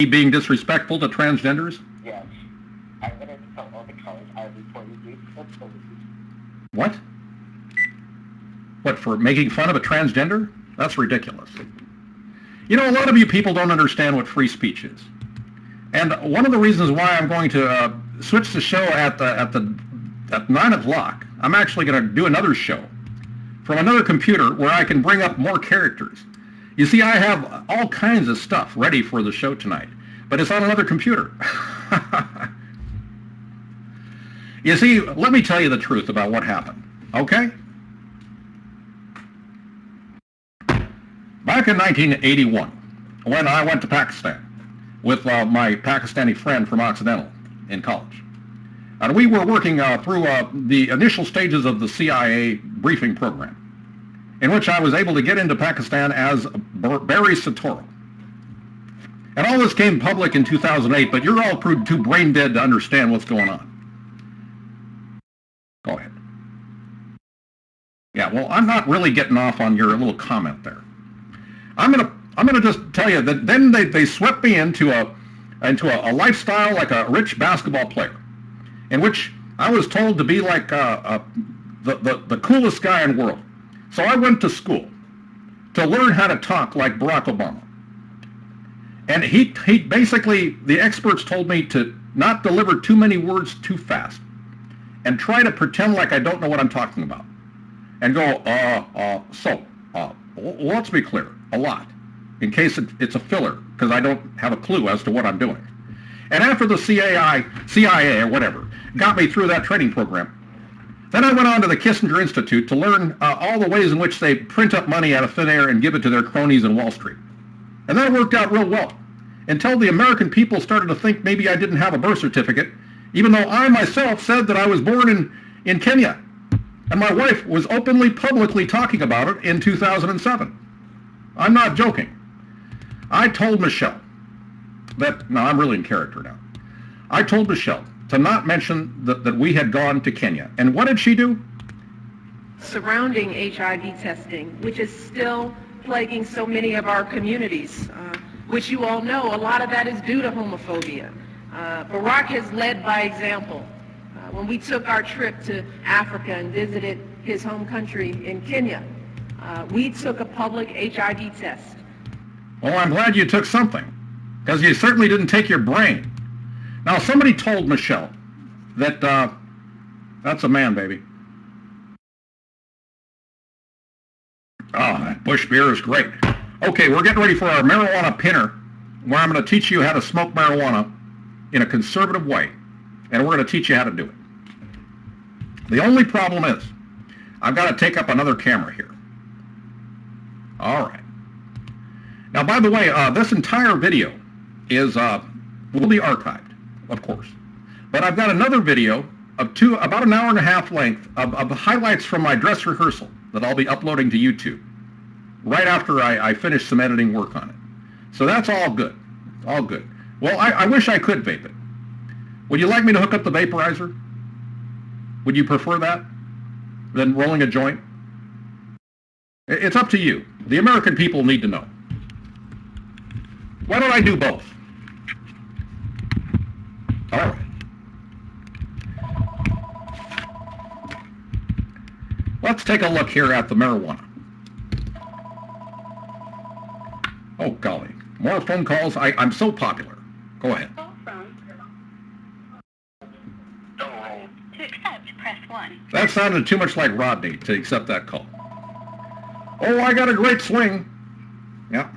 being disrespectful to transgenders? Yes. I'm going to tell all the callers I reported you for police. What? What, for making fun of a transgender? That's ridiculous. You know, a lot of you people don't understand what free speech is. And one of the reasons why I'm going to switch the show at 9 o'clock, I'm actually going to do another show from another computer where I can bring up more characters. You see, I have all kinds of stuff ready for the show tonight, but it's on another computer. You see, let me tell you the truth about what happened, okay? Back in 1981, when I went to Pakistan with my Pakistani friend from Occidental in college, and we were working through the initial stages of the CIA briefing program, in which I was able to get into Pakistan as Barry Satoro. And all this came public in 2008, but you're all too brain dead to understand what's going on. Go ahead. Yeah, well, I'm not really getting off on your little comment there. I'm gonna just tell you that then they swept me into a lifestyle like a rich basketball player, in which I was told to be like the coolest guy in the world. So I went to school to learn how to talk like Barack Obama. And he basically, the experts told me to not deliver too many words too fast and try to pretend like I don't know what I'm talking about. And go, let's be clear, a lot, in case it's a filler, because I don't have a clue as to what I'm doing. And after the CIA or whatever got me through that training program, then I went on to the Kissinger Institute to learn all the ways in which they print up money out of thin air and give it to their cronies in Wall Street. And that worked out real well, until the American people started to think maybe I didn't have a birth certificate, even though I myself said that I was born in Kenya. And my wife was openly, publicly talking about it in 2007. I'm not joking. I told Michelle that, no, I'm really in character now. I told Michelle to not mention that we had gone to Kenya. And what did she do? Surrounding HIV testing, which is still plaguing so many of our communities, which you all know, a lot of that is due to homophobia. Barack has led by example. When we took our trip to Africa and visited his home country in Kenya, we took a public HIV test. Well, I'm glad you took something, because you certainly didn't take your brain. Now, somebody told Michelle that, that's a man, baby. Oh, that Bush beer is great. Okay, we're getting ready for our marijuana pinner, where I'm going to teach you how to smoke marijuana in a conservative way, and we're going to teach you how to do it. The only problem is, I've got to take up another camera here. All right. Now, by the way, this entire video is will be archived, of course. But I've got another video of about an hour and a half length of the highlights from my dress rehearsal that I'll be uploading to YouTube right after I finish some editing work on it. So that's all good. All good. Well, I wish I could vape it. Would you like me to hook up the vaporizer? Would you prefer that than rolling a joint? It's up to you. The American people need to know. Why don't I do both? All right. Let's take a look here at the marijuana. Oh, golly. More phone calls. I'm so popular. Go ahead. To accept, press 1. That sounded too much like Rodney to accept that call. Oh, I got a great swing. Yeah.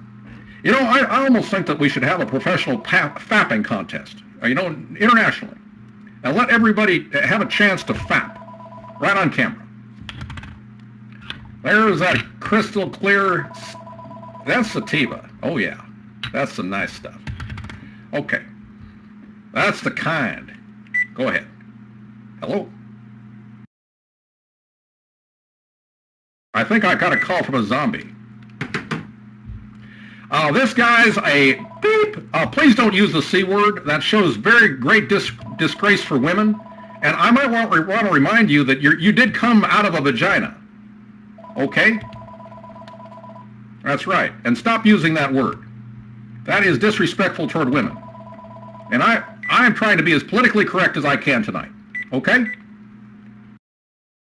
You know, I almost think that we should have a professional fapping contest, internationally, and let everybody have a chance to fap right on camera. There's that crystal clear, that's sativa. Oh yeah, that's the nice stuff. Okay, that's the kind. Go ahead. Hello? I think I got a call from a zombie. This guy's a beep. Please don't use the C word. That shows very great disgrace for women. And I might want to remind you that you did come out of a vagina. Okay? That's right. And stop using that word. That is disrespectful toward women. And I'm trying to be as politically correct as I can tonight. Okay?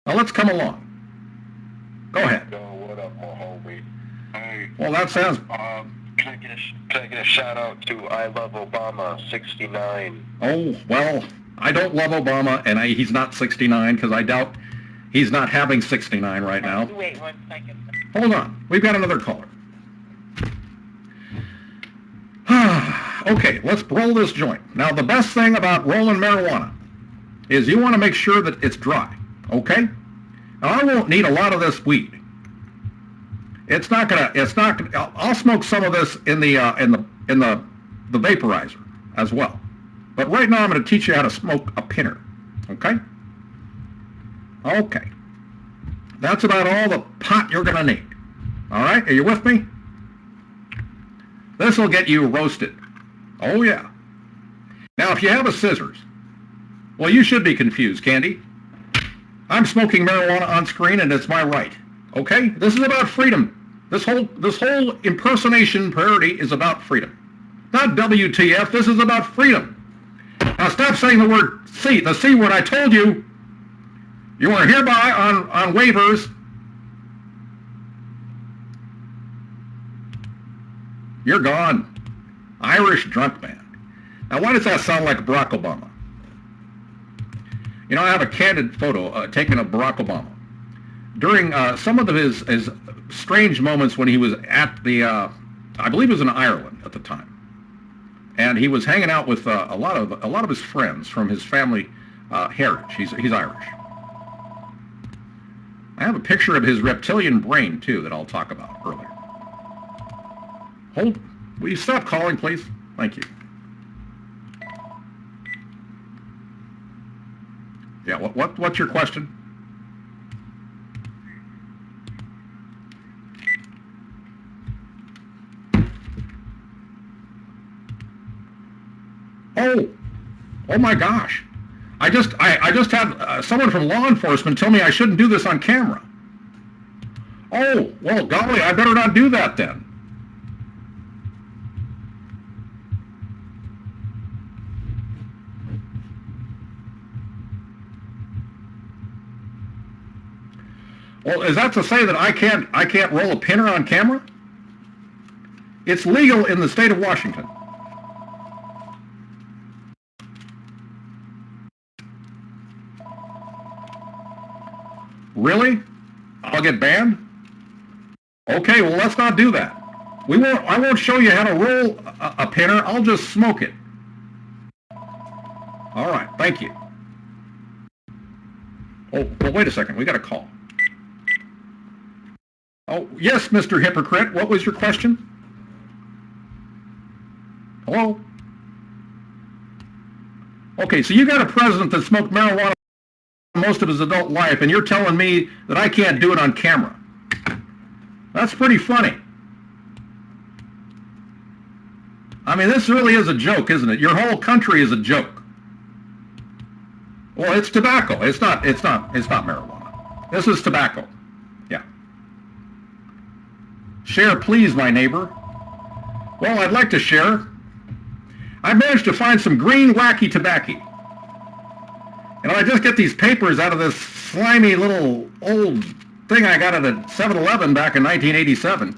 Now let's come along. Go ahead. Yo, what up, my homie? Hey, Well, that sounds... can I get a shout out to I Love Obama 69? Oh, well, I don't love Obama, and he's not 69, because I doubt he's not having 69 right now. Wait 1 second. Hold on. We've got another caller. Okay, let's roll this joint. Now, the best thing about rolling marijuana is you want to make sure that it's dry, okay? Now, I won't need a lot of this weed. I'll smoke some of this in the vaporizer as well. But right now, I'm going to teach you how to smoke a pinner, okay? Okay. That's about all the pot you're going to need. All right, are you with me? This will get you roasted. Oh, yeah. Now, if you have a scissors, well, you should be confused, Candy. I'm smoking marijuana on screen, and it's my right. Okay? This is about freedom. This whole impersonation parody is about freedom. Not WTF. This is about freedom. Now, stop saying the word C, the C word. I told you. You are hereby on waivers. You're gone. Irish drunk man. Now, why does that sound like Barack Obama? You know, I have a candid photo taken of Barack Obama during some of his strange moments when he was at the, I believe it was in Ireland at the time, and he was hanging out with a lot of his friends from his family heritage. He's Irish. I have a picture of his reptilian brain too that I'll talk about earlier. Hold. Will you stop calling, please? Thank you. Yeah, what's your question? Oh my gosh. I just had someone from law enforcement tell me I shouldn't do this on camera. Oh, well, golly, I better not do that then. Well, is that to say that I can't roll a pinner on camera? It's legal in the state of Washington. Really? I'll get banned? Okay, well, let's not do that. I won't show you how to roll a pinner. I'll just smoke it. All right, thank you. Oh, well, wait a second. We got a call. Oh, yes, Mr. Hypocrite. What was your question? Hello? Okay, so you got a president that smoked marijuana most of his adult life, and you're telling me that I can't do it on camera. That's pretty funny. I mean, this really is a joke, isn't it? Your whole country is a joke. Well, it's tobacco. It's not marijuana. This is tobacco. Yeah. Share, please, my neighbor. Well, I'd like to share. I managed to find some green wacky tobacco. And I just get these papers out of this slimy little old thing I got at a 7-Eleven back in 1987.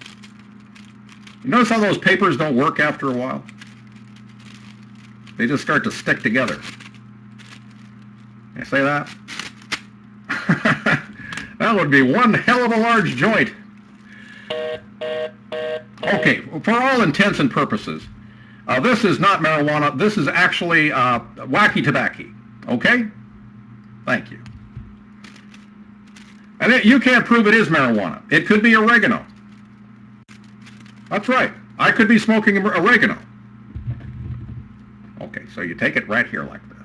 You notice how those papers don't work after a while? They just start to stick together. You say that? That would be one hell of a large joint. Okay, for all intents and purposes, this is not marijuana. This is actually wacky tobacco. Okay? Thank you. And you can't prove it is marijuana. It could be oregano. That's right. I could be smoking oregano. Okay, so you take it right here like this.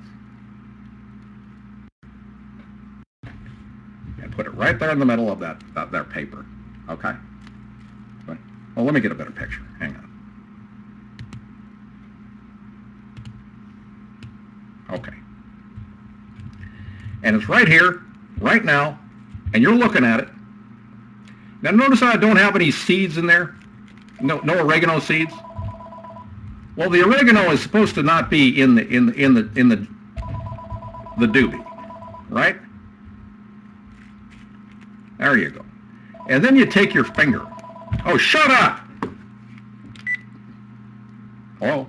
And put it right there in the middle of that paper. Okay? Well, let me get a better picture. Hang on. Okay. And it's right here, right now, and you're looking at it. Now notice how I don't have any seeds in there? No oregano seeds? Well, the oregano is supposed to not be in the doobie, right? There you go. And then you take your finger. Oh, shut up! Hello?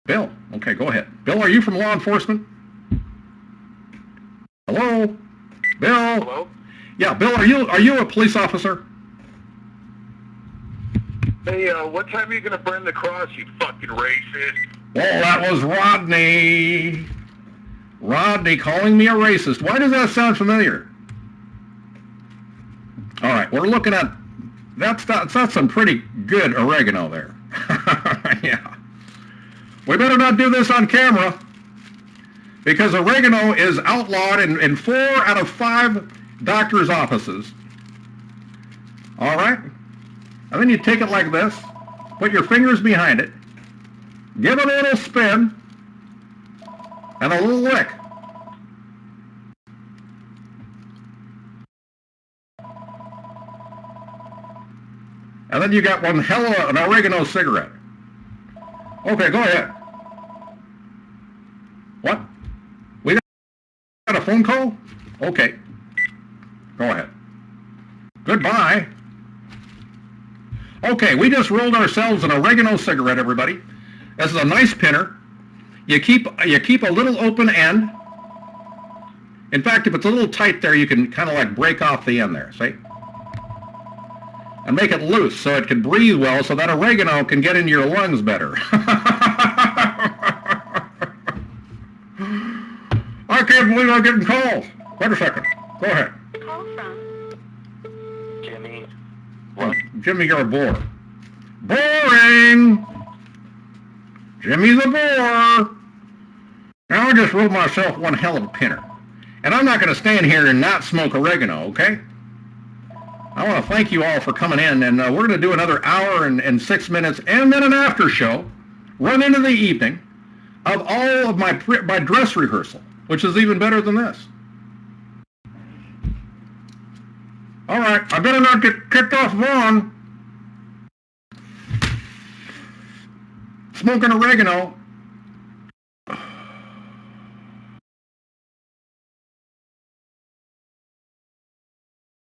Bill. Okay, go ahead. Bill, are you from law enforcement? Hello? Bill? Hello? Yeah, Bill, are you a police officer? Hey, what time are you gonna burn the cross, you fucking racist? Well, that was Rodney. Rodney calling me a racist. Why does that sound familiar? All right, we're looking at, that's some pretty good oregano there. Yeah. We better not do this on camera, because oregano is outlawed in 4 out of 5 doctors' offices. All right? And then you take it like this, put your fingers behind it, give it a little spin, and a little lick. And then you got one hell of an oregano cigarette. Okay, go ahead. What? We got a phone call? Okay. Go ahead. Goodbye. Okay, we just rolled ourselves an oregano cigarette, everybody. This is a nice pinner. You keep a little open end. In fact, if it's a little tight there, you can kind of like break off the end there, see? And make it loose so it can breathe well, so that oregano can get into your lungs better. I can't believe I'm getting calls. Wait a second. Go ahead. Call from. Jimmy. Oh, Jimmy, you're a bore. Boring! Jimmy's a bore! Now I just rolled myself one hell of a pinner. And I'm not going to stand here and not smoke oregano, okay? I want to thank you all for coming in, and we're going to do another hour and 6 minutes, and then an after show, run into the evening, of all of my dress rehearsal, which is even better than this. All right, I better not get kicked off Vaughn. Smoking oregano.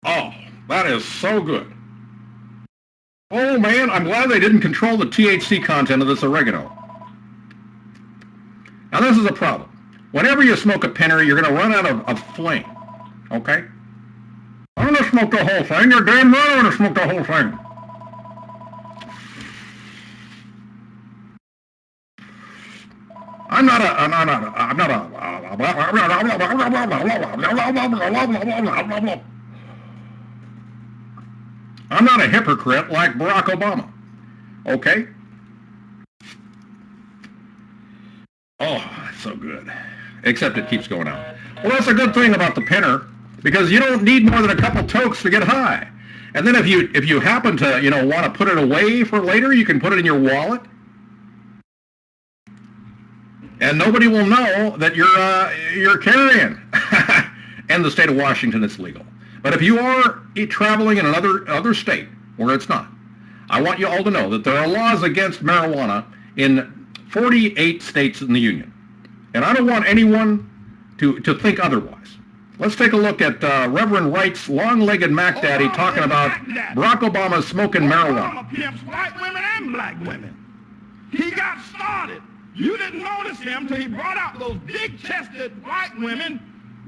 Oh, that is so good. Oh man, I'm glad they didn't control the THC content of this oregano. Now this is a problem. Whenever you smoke a pinner, you're going to run out of flame. Okay? I'm going to smoke the whole thing. You're damn right I'm going to smoke the whole thing. I'm not a hypocrite like Barack Obama. Okay? Oh, it's so good. Except it keeps going out. Well, that's a good thing about the pinner, because you don't need more than a couple tokes to get high. And then if you happen to, want to put it away for later, you can put it in your wallet. And nobody will know that you're carrying. In the state of Washington, it's legal. But if you are traveling in another state where it's not, I want you all to know that there are laws against marijuana in 48 states in the Union. And I don't want anyone to think otherwise. Let's take a look at Reverend Wright's long-legged Mac Daddy talking about Barack Obama smoking marijuana. Obama pimps white women and black women. He got started. You didn't notice him till he brought out those big-chested white women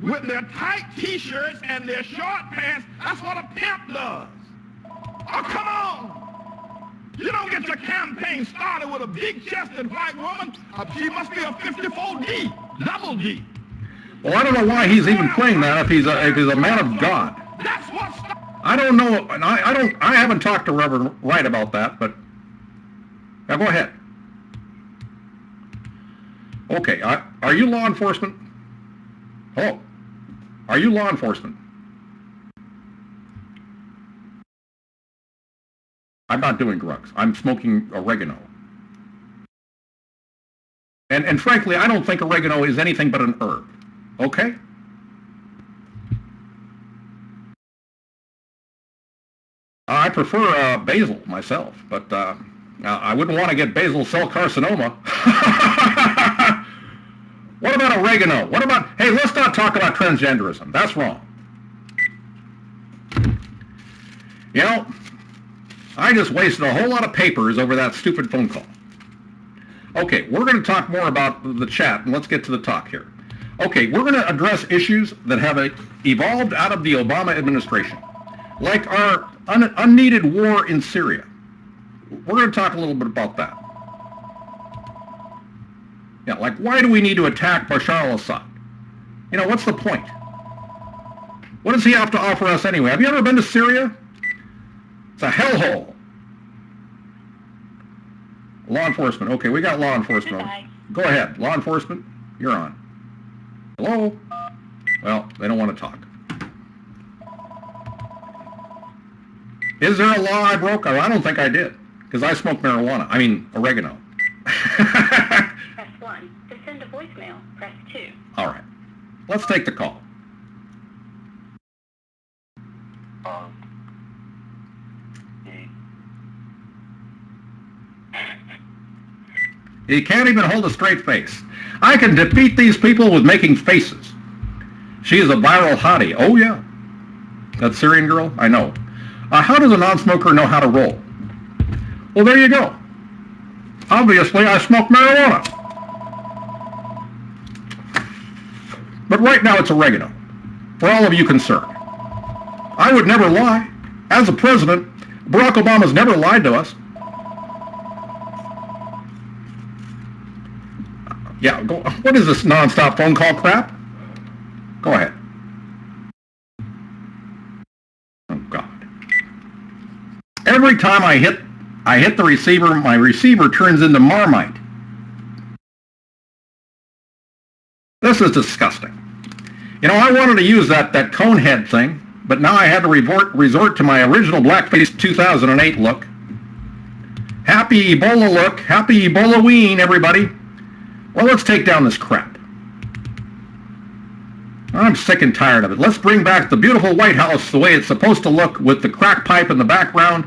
with their tight T-shirts and their short pants. That's what a pimp does. Oh, come on. You don't get your campaign started with a big-chested white woman. She must be a 54D, double D. Well, I don't know why he's even playing that if he's a man of God. That's what's... I don't know. I haven't talked to Reverend Wright about that, but now go ahead. Okay, are you law enforcement? Hello? Are you law enforcement? I'm not doing drugs. I'm smoking oregano. And frankly, I don't think oregano is anything but an herb. Okay? I prefer basil myself, but I wouldn't want to get basal cell carcinoma. What about oregano? What about, hey, let's not talk about transgenderism. That's wrong. You know, I just wasted a whole lot of papers over that stupid phone call. Okay, we're going to talk more about the chat, and let's get to the talk here. Okay, we're going to address issues that have evolved out of the Obama administration, like our unneeded war in Syria. We're going to talk a little bit about that. Yeah, like why do we need to attack Bashar al-Assad? You know, what's the point? What does he have to offer us anyway? Have you ever been to Syria? It's a hellhole. Law enforcement. Okay, we got law enforcement. Goodbye. Go ahead. Law enforcement, you're on. Hello? Well, they don't want to talk. Is there a law I broke? I don't think I did, because I smoke marijuana. I mean, oregano. Press 1. To send a voicemail, press 2. All right. Let's take the call. He can't even hold a straight face. I can defeat these people with making faces. She is a viral hottie. Oh, yeah. That Syrian girl? I know. How does a non-smoker know how to roll? Well, there you go. Obviously, I smoke marijuana. But right now, it's oregano. For all of you concerned. I would never lie. As a president, Barack Obama's never lied to us. Yeah, go, what is this nonstop phone call crap? Go ahead. Oh, God. Every time I hit the receiver, my receiver turns into Marmite. This is disgusting. You know, I wanted to use that cone head thing, but now I had to resort to my original blackface 2008 look. Happy Ebola look. Happy Ebola-ween, everybody. Well, let's take down this crap. I'm sick and tired of it. Let's bring back the beautiful White House the way it's supposed to look, with the crack pipe in the background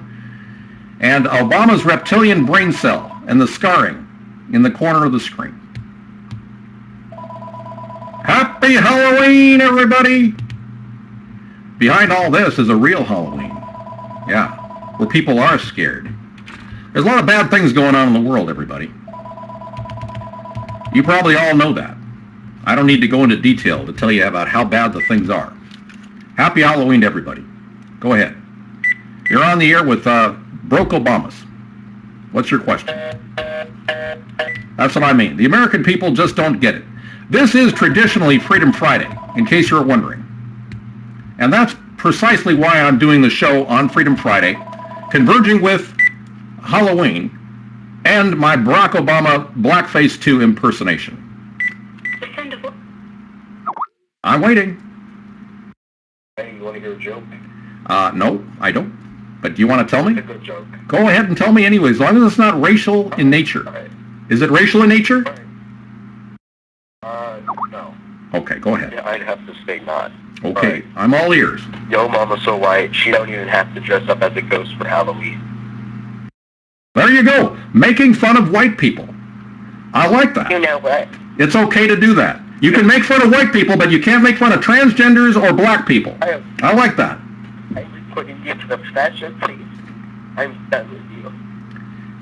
and Obama's reptilian brain cell and the scarring in the corner of the screen. Happy Halloween, everybody! Behind all this is a real Halloween. Yeah, where people are scared. There's a lot of bad things going on in the world, everybody. You probably all know that. I don't need to go into detail to tell you about how bad the things are. Happy Halloween to everybody. Go ahead. You're on the air with Broke Obamas. What's your question? That's what I mean. The American people just don't get it. This is traditionally Freedom Friday, in case you're wondering. And that's precisely why I'm doing the show on Freedom Friday, converging with Halloween and my Barack Obama Blackface 2 impersonation. I'm waiting. Hey, you want to hear a joke? No, I don't. But do you want to tell me? It's a good joke. Go ahead and tell me anyway, as long as it's not racial in nature. All right. Is it racial in nature? No. Okay, go ahead. Yeah, I'd have to say not. Okay, All right. I'm all ears. Yo, mama's so white, she don't even have to dress up as a ghost for Halloween. There you go. Making fun of white people. I like that. You know what? It's okay to do that. You can make fun of white people, but you can't make fun of transgenders or black people. I like that. I'm reporting you to the fashion police. I'm done with you.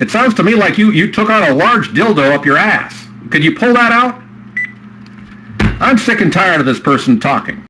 It sounds to me like you took out a large dildo up your ass. Could you pull that out? I'm sick and tired of this person talking.